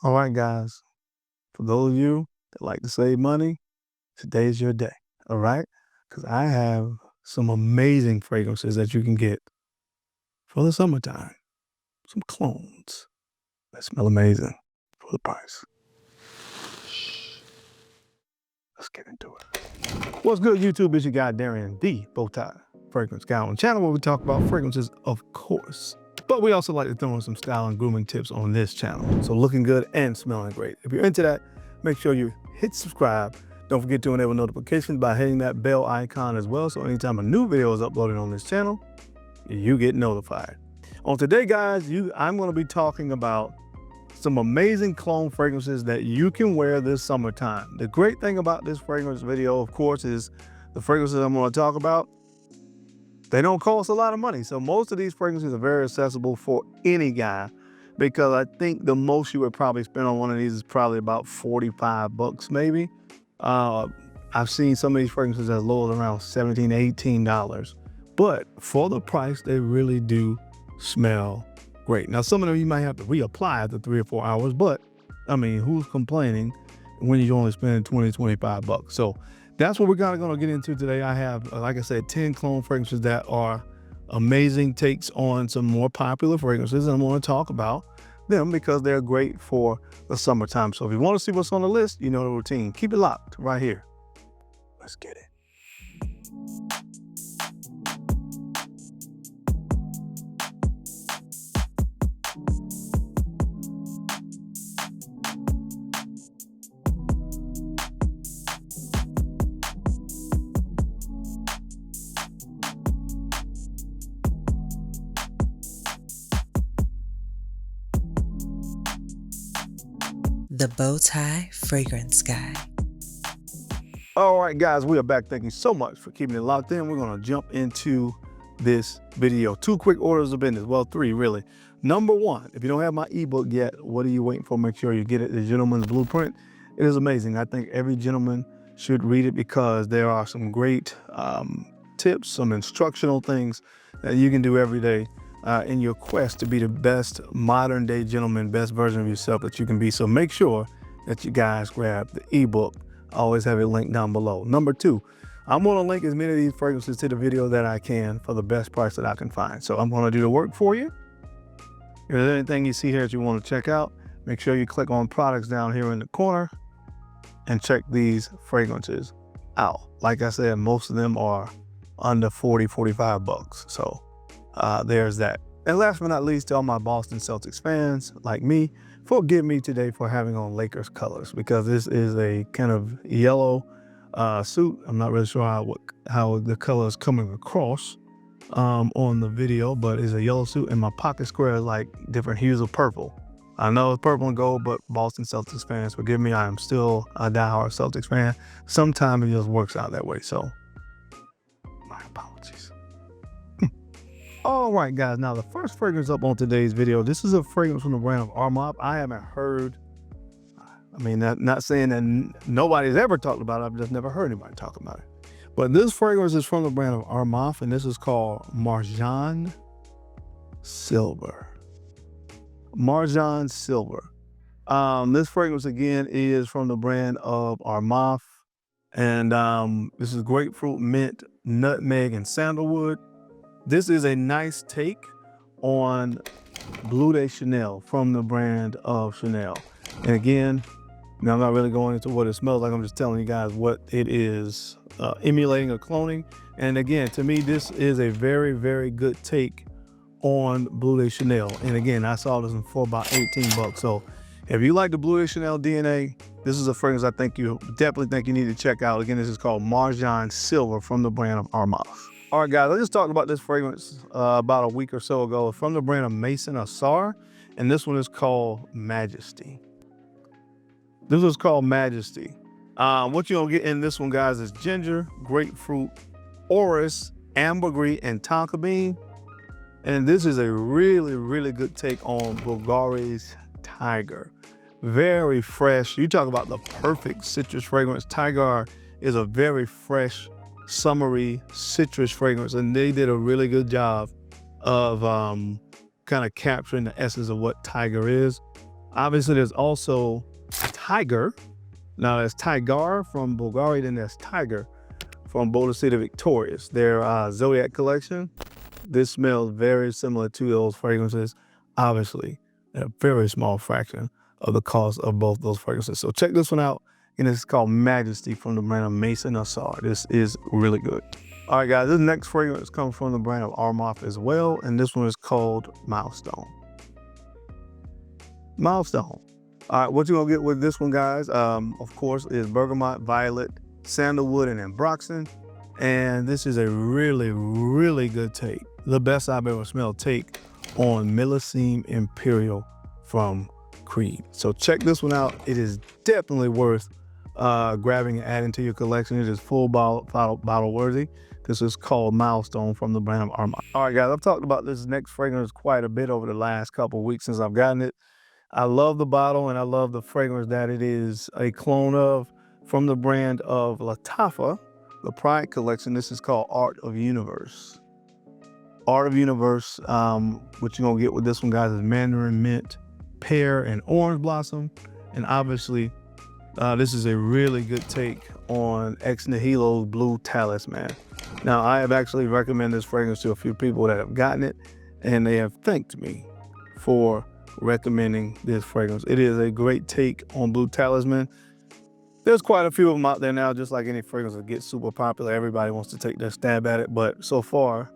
All right, guys, for those of you that like to save money, today's your day, all right? Because I have some amazing fragrances that you can get for the summertime. Some clones that smell amazing for the price. Shh. Let's get into it. What's good, YouTube? It's your guy, Darian, the BowTie Fragrance Guy on the channel where we talk about fragrances, of course. But we also like to throw in some style and grooming tips on this channel. So looking good and smelling great. If you're into that, make sure you hit subscribe. Don't forget to enable notifications by hitting that bell icon as well. So anytime a new video is uploaded on this channel, you get notified. On today, guys, I'm going to be talking about some amazing cologne fragrances that you can wear this summertime. The great thing about this fragrance video, of course, is the fragrances I'm going to talk about, they don't cost a lot of money. So most of these fragrances are very accessible for any guy, because I think the most you would probably spend on one of these is probably about 45 bucks maybe. I've seen some of these fragrances as low as around $17, $18. But for the price, they really do smell great. Now, some of them you might have to reapply after 3 or 4 hours, but I mean, who's complaining when you're only spending 20, 25 bucks? So that's what we're kind of going to get into today. I have, like I said, 10 cologne fragrances that are amazing takes on some more popular fragrances, and I'm going to talk about them because they're great for the summertime. So if you want to see what's on the list, you know the routine. Keep it locked right here. Let's get it. The BowTie Fragrance Guy. All right, guys, we are back. Thank you so much for keeping it locked in. We're going to jump into this video. 2 quick orders of business. Well, 3 really. Number 1, if you don't have my ebook yet, what are you waiting for? Make sure you get it. The Gentleman's Blueprint. It is amazing. I think every gentleman should read it because there are some great tips, some instructional things that you can do every day in your quest to be the best modern day gentleman, best version of yourself that you can be. So make sure that you guys grab the ebook. I always have it linked down below. Number 2, I'm going to link as many of these fragrances to the video that I can for the best price that I can find. So I'm going to do the work for you. If there's anything you see here that you want to check out, make sure you click on products down here in the corner and check these fragrances out. Like I said, most of them are under 40, 45 bucks. So there's that. And last but not least, to all my Boston Celtics fans like me, forgive me today for having on Lakers colors, because this is a kind of yellow suit. I'm not really sure how the color is coming across on the video, but it's a yellow suit, and my pocket square is like different hues of purple. I know it's purple and gold, but Boston Celtics fans, forgive me, I am still a diehard Celtics fan. Sometimes it just works out that way, so my apologies. All right, guys, now the first fragrance up on today's video, this is a fragrance from the brand of Homme. I haven't heard, I mean, not saying that nobody's ever talked about it, I've just never heard anybody talk about it. But this fragrance is from the brand of Homme, and this is called Marjan Silver. Marjan Silver. This fragrance, again, is from the brand of Homme, and this is grapefruit, mint, nutmeg, and sandalwood. This is a nice take on Bleu de Chanel from the brand of Chanel. And again, now I'm not really going into what it smells like. I'm just telling you guys what it is emulating or cloning. And again, to me, this is a very, very good take on Bleu de Chanel. And again, I saw this for about 18 bucks. So if you like the Bleu de Chanel DNA, this is a fragrance I think you definitely think you need to check out. Again, this is called Marjan Silver from the brand of Homme. All right, guys, I just talked about this fragrance about a week or so ago from the brand of Maison Assar, and this one is called Majesty. This is called Majesty. What you're gonna get in this one, guys, is ginger, grapefruit, orris, ambergris, and tonka bean. And this is a really, really good take on Bulgari's Tiger. Very fresh. You talk about the perfect citrus fragrance. Tiger is a very fresh, summery citrus fragrance, and they did a really good job of kind of capturing the essence of what Tiger is. Obviously, there's also Tiger. Now, there's Tiger from Bulgari, then there's Tiger from BowTie Victorious. Their Zodiac collection. This smells very similar to those fragrances. Obviously, at a very small fraction of the cost of both those fragrances. So check this one out. And it's called Majesty from the brand of Maison Assar. This is really good. All right, guys, this next fragrance comes from the brand of Armaf as well. And this one is called Milestone. Milestone. All right, what you're gonna get with this one, guys, of course, is bergamot, violet, sandalwood, and ambroxan. And this is a really, really good take. The best I've ever smelled take on Millésime Imperial from Creed. So check this one out. It is definitely worth grabbing and adding to your collection. It is full bottle worthy. This is called Milestone from the brand of Armaf. All right, guys, I've talked about this next fragrance quite a bit over the last couple of weeks since I've gotten it. I love the bottle and I love the fragrance that it is a clone of from the brand of Lattafa, the Pride collection. This is called Art of Universe. Art of Universe, what you're gonna get with this one, guys, is mandarin mint, pear, and orange blossom. And obviously, this is a really good take on Ex Nihilo's Blue Talisman. Now, I have actually recommended this fragrance to a few people that have gotten it, and they have thanked me for recommending this fragrance. It is a great take on Blue Talisman. There's quite a few of them out there now, just like any fragrance that gets super popular. Everybody wants to take their stab at it, but so far,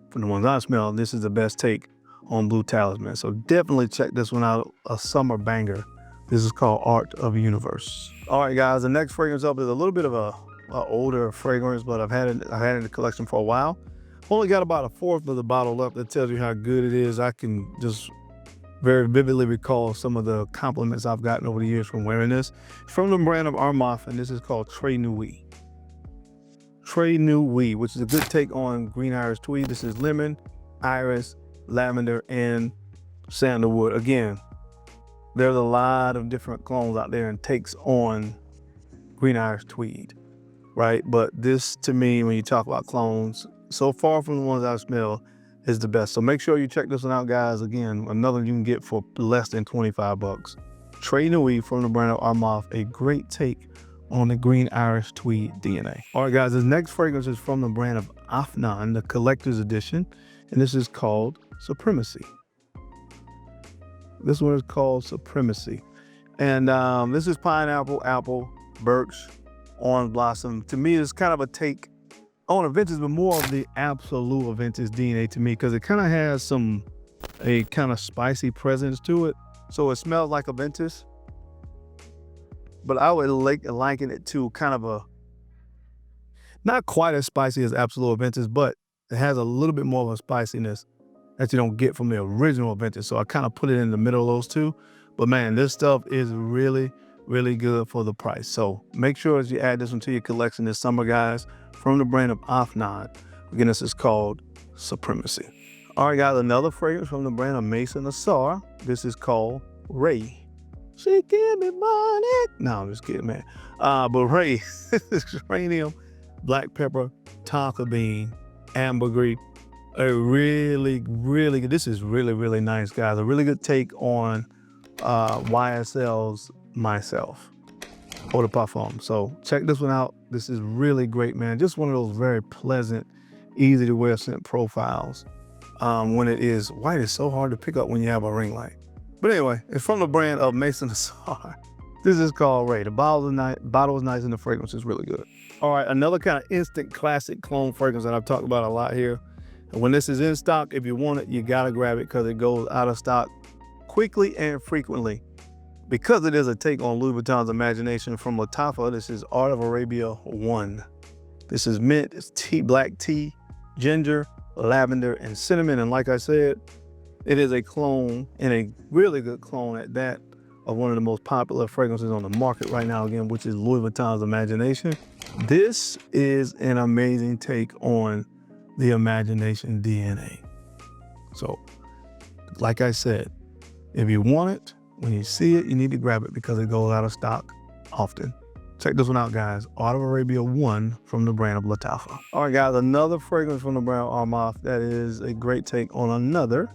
from the ones I smell, this is the best take on Blue Talisman. So definitely check this one out, a summer banger. This is called Art of Universe. All right, guys, the next fragrance up is a little bit of a older fragrance, but I've had it in the collection for a while. Only got about a fourth of the bottle left. That tells you how good it is. I can just very vividly recall some of the compliments I've gotten over the years from wearing this. It's from the brand of Armaf, and this is called Trey Newi. Trey Newi, which is a good take on Green Iris Tweed. This is lemon, iris, lavender, and sandalwood. Again, there's a lot of different clones out there and takes on Green Iris Tweed, right? But this, to me, when you talk about clones, so far from the ones I've smelled, is the best. So make sure you check this one out, guys. Again, another you can get for less than 25 bucks. Trey Newi from the brand of Armaf, a great take on the Green Iris Tweed DNA. All right, guys, this next fragrance is from the brand of Afnan, the collector's edition, and this is called Supremacy. This one is called Supremacy. And this is pineapple, apple, birch, orange blossom. To me, it's kind of a take on a vintage, but more of the absolute vintage DNA to me, because it kind of has a kind of spicy presence to it. So it smells like a vintage, but I would liken it to kind of not quite as spicy as absolute vintage, but it has a little bit more of a spiciness that you don't get from the original vintage. So I kind of put it in the middle of those two. But man, this stuff is really, really good for the price. So make sure as you add this one to your collection this summer, guys, from the brand of Afnan. Again, this is called Supremacy. All right, guys, another fragrance from the brand of Maison Assar. This is called Ray. She give me money. No, I'm just kidding, man. But Ray, this is geranium, black pepper, tonka bean, ambergris. A really, really good, this is really, really nice, guys. A really good take on YSL's Myself, Eau de Parfum. So check this one out. This is really great, man. Just one of those very pleasant, easy to wear scent profiles. When it is white, it's so hard to pick up when you have a ring light. But anyway, it's from the brand of Maison Assar. This is called Ray. The bottle is nice and the fragrance is really good. All right, another kind of instant classic clone fragrance that I've talked about a lot here. And when this is in stock, if you want it, you gotta grab it because it goes out of stock quickly and frequently. Because it is a take on Louis Vuitton's Imagination from Lattafa, this is Art of Arabia 1. This is mint, it's tea, black tea, ginger, lavender, and cinnamon. And like I said, it is a clone, and a really good clone at that, of one of the most popular fragrances on the market right now, again, which is Louis Vuitton's Imagination. This is an amazing take on the Imagination DNA. So, like I said, if you want it, when you see it, you need to grab it because it goes out of stock often. Check this one out, guys. Art of Arabia 1 from the brand of Lattafa. All right, guys, another fragrance from the brand of Armaf that is a great take on another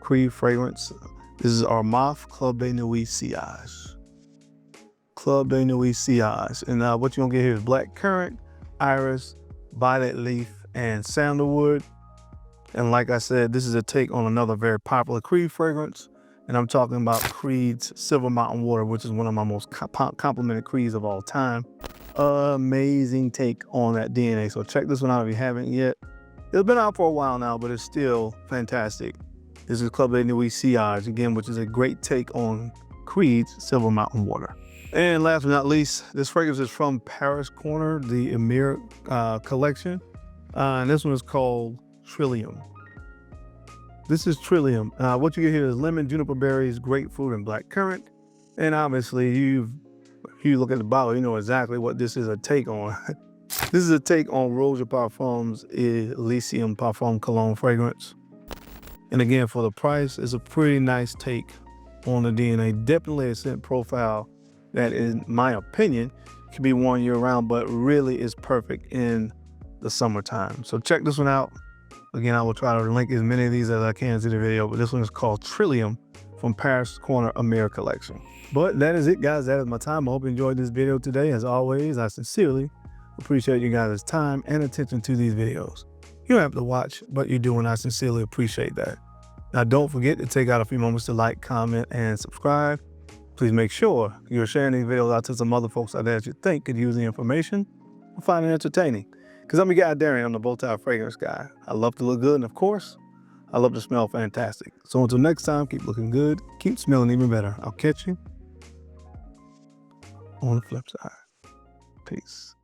Creed fragrance. This is our Moth Club de Nuit Seage. Club de Nuit Seage. And what you're gonna get here is black currant, iris, violet leaf, and sandalwood. And like I said, this is a take on another very popular Creed fragrance. And I'm talking about Creed's Silver Mountain Water, which is one of my most complimented Creeds of all time. Amazing take on that DNA. So check this one out if you haven't yet. It's been out for a while now, but it's still fantastic. This is Club de Nuit Seage, again, which is a great take on Creed's Silver Mountain Water. And last but not least, this fragrance is from Paris Corner, the Allure collection. And this one is called Trillium. This is Trillium. What you get here is lemon, juniper berries, grapefruit, and black currant. And obviously, if you look at the bottle, you know exactly what this is a take on. This is a take on Roger Parfums Elysium Parfum Cologne fragrance. And again, for the price, it's a pretty nice take on the DNA. Definitely a scent profile that, in my opinion, can be worn year round, but really is perfect in the summertime. So check this one out. Again, I will try to link as many of these as I can to the video, but this one is called Trillium from Paris Corner Allure collection. But that is it, guys. That is my time. I hope you enjoyed this video today. As always, I sincerely appreciate you guys' time and attention to these videos. You don't have to watch, but you do, and I sincerely appreciate that. Now, don't forget to take out a few moments to like, comment, and subscribe. Please make sure you're sharing these videos out to some other folks out there that you think could use the information or find it entertaining. Because I'm your guy, Darren. I'm the BowTie fragrance guy. I love to look good, and of course, I love to smell fantastic. So until next time, keep looking good, keep smelling even better. I'll catch you on the flip side. Peace.